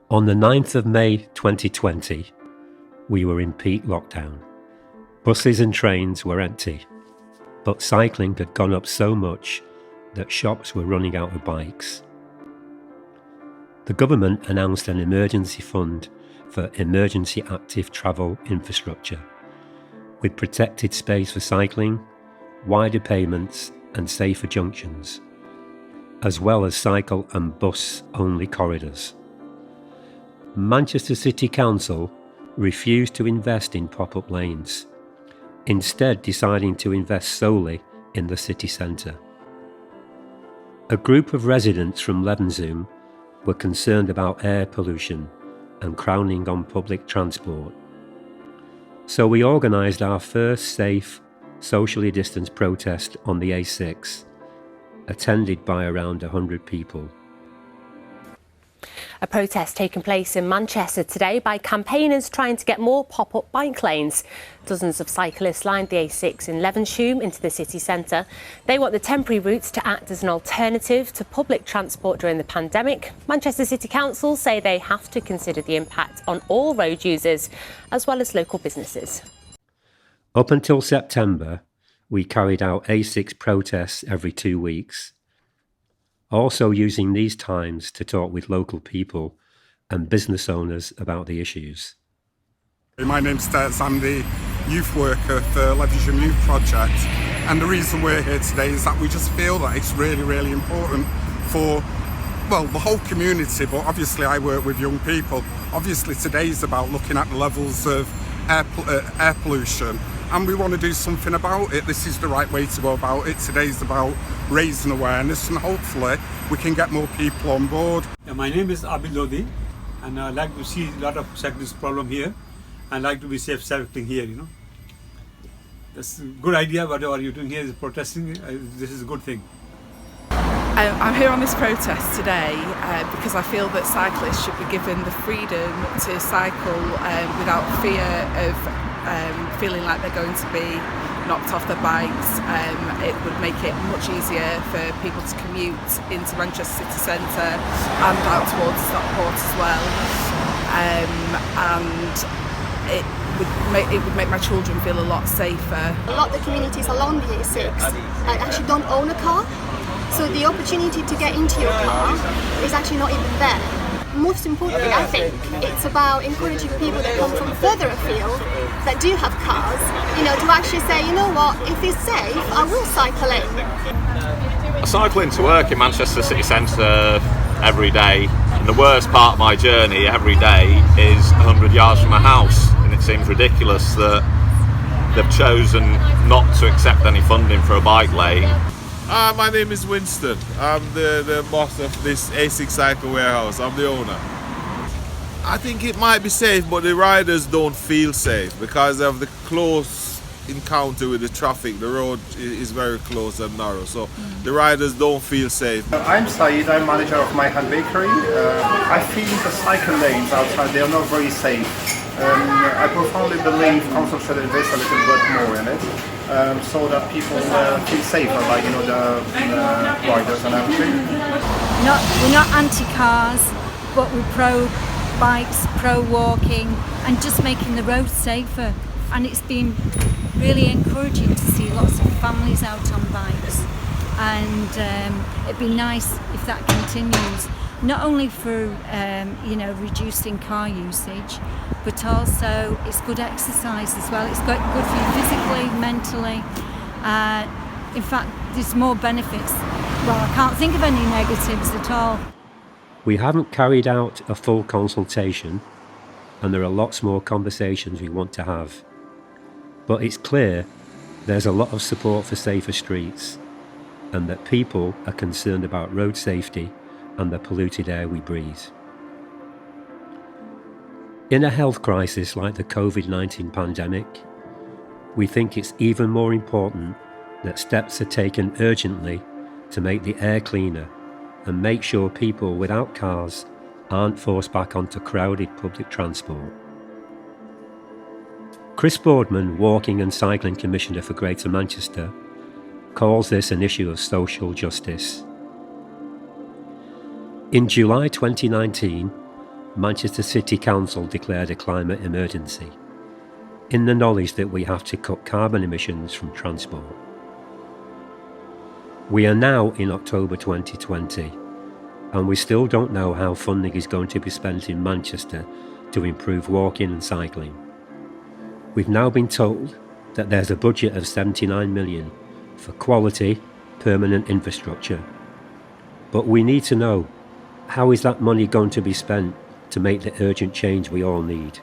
On the 9th of May 2020, we were in peak lockdown. Buses and trains were empty, but cycling had gone up so much that shops were running out of bikes. The government announced an emergency fund for emergency active travel infrastructure, with protected space for cycling, wider pavements and safer junctions, as well as cycle and bus-only corridors. Manchester City Council refused to invest in pop-up lanes, instead deciding to invest solely in the city centre. A group of residents from Levenshulme were concerned about air pollution and crowding on public transport. So we organised our first safe, socially distanced protest on the A6, attended by around 100 people. A protest taking place in Manchester today by campaigners trying to get more pop-up bike lanes. Dozens of cyclists lined the A6 in Levenshulme into the city centre. They want the temporary routes to act as an alternative to public transport during the pandemic. Manchester City Council say they have to consider the impact on all road users as well as local businesses. Up until September, we carried out A6 protests every 2 weeks. Also using these times to talk with local people and business owners about the issues. My name's Sturt, I'm the youth worker for Levenshulme Youth Project, and the reason we're here today is that we just feel that it's really important for, well, the whole community, but obviously I work with young people. Obviously today's about looking at the levels of air pollution, and we want to do something about it. This is the right way to go about it. Today's about raising awareness, and hopefully we can get more people on board. Yeah, my name is Abid Lodi, and I like to see a lot of cyclist problem here. I like to be safe cycling here, you know. That's a good idea. Whatever you're doing here is protesting. This is a good thing. I'm here on this protest today because I feel that cyclists should be given the freedom to cycle without fear of feeling like they're going to be knocked off their bikes. It would make it much easier for people to commute into Manchester city centre and out towards Stockport as well. And it would make my children feel a lot safer. A lot of the communities along the A6 actually don't own a car, so the opportunity to get into your car is actually not even there. Most importantly, I think it's about encouraging people that come from further afield that do have cars, you know, to actually say, you know what, if it's safe, I will cycle in. I cycle into work in Manchester city centre every day, and the worst part of my journey every day is 100 yards from my house, and it seems ridiculous that they've chosen not to accept any funding for a bike lane. My name is Winston. I'm the boss of this A6 Cycle Warehouse. I'm the owner. I think it might be safe, but the riders don't feel safe because of the close encounter with the traffic. The road is very close and narrow, so the riders don't feel safe. I'm Saeed, I'm manager of My Hand Bakery. I feel the cycle lanes outside, they are not very safe. I profoundly believe council should invest a little bit more in it. So that people feel safer, like, you know, the riders and everything. We're not anti-cars, but we're pro-bikes, pro-walking, and just making the roads safer. And it's been really encouraging to see lots of families out on bikes. And it'd be nice if that continues, not only for reducing car usage, but also it's good exercise as well. It's good for you physically, mentally. In fact, there's more benefits. Well, I can't think of any negatives at all. We haven't carried out a full consultation, and there are lots more conversations we want to have. But it's clear there's a lot of support for safer streets, and that people are concerned about road safety and the polluted air we breathe. In a health crisis like the COVID-19 pandemic, we think it's even more important that steps are taken urgently to make the air cleaner and make sure people without cars aren't forced back onto crowded public transport. Chris Boardman, Walking and Cycling Commissioner for Greater Manchester, calls this an issue of social justice. In July 2019, Manchester City Council declared a climate emergency, in the knowledge that we have to cut carbon emissions from transport. We are now in October 2020, and we still don't know how funding is going to be spent in Manchester to improve walking and cycling. We've now been told that there's a budget of 79 million for quality, permanent infrastructure. But we need to know, how is that money going to be spent to make the urgent change we all need?